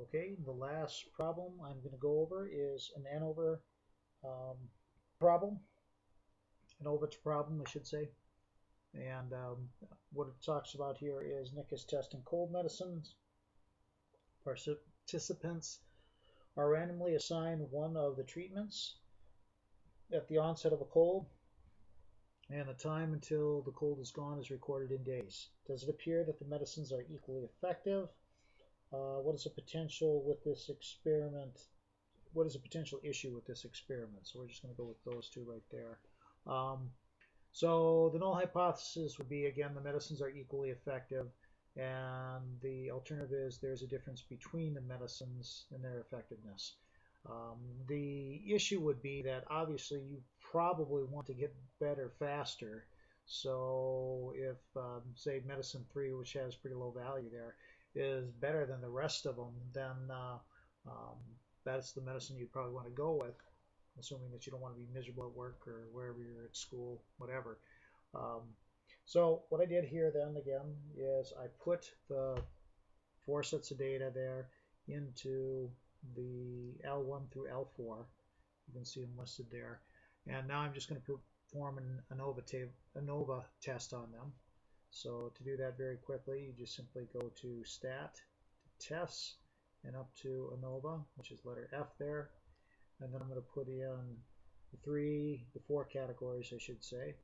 Okay, the last problem I'm going to go over is an ANOVA um, problem, ANOVA problem, I should say. And what it talks about here is Nick is testing cold medicines. Participants are randomly assigned one of the treatments at the onset of a cold, and the time until the cold is gone is recorded in days. Does it appear that the medicines are equally effective? What is the potential with this experiment? What is the potential issue with this experiment? So we're just going to go with those two right there. So the null hypothesis would be, again, the medicines are equally effective, and the alternative is there's a difference between the medicines and their effectiveness. The issue would be that obviously you probably want to get better faster. So if, say, medicine 3, which has pretty low value there, is better than the rest of them, then um, that's the medicine you'd probably want to go with, assuming that you don't want to be miserable at work or wherever you're at school, whatever. Um, so what I did here then again is I put the 4 sets of data there into the L1 through L4. You can see them listed there. And now I'm just going to perform an ANOVA test on them. So to do that very quickly, you just simply go to Stat, Tests, and up to ANOVA, which is letter F there. And then I'm going to put in the 4 categories, I should say.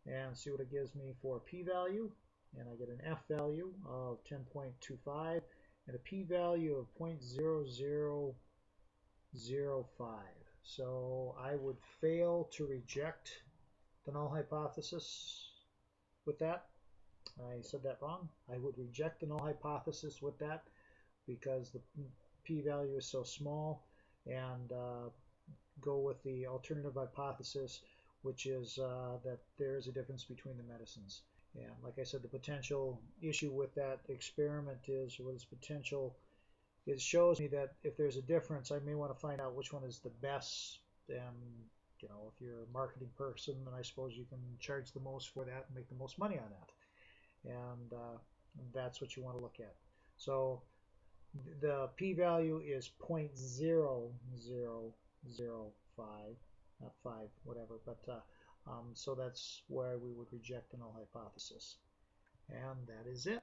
And see what it gives me for a p-value. And I get an f value of 10.25 and a p-value of 0.0005. So I would fail to reject the null hypothesis with that. I said that wrong. I would reject the null hypothesis with that because the p-value is so small, and go with the alternative hypothesis, which is that there is a difference between the medicines. And like I said, the potential issue with that experiment is what is potential. It shows me that if there's a difference, I may want to find out which one is the best. And if you're a marketing person, then I suppose you can charge the most for that and make the most money on that. And that's what you want to look at. So the p-value is 0.0005, not 5, whatever, but so that's where we would reject the null hypothesis. And that is it.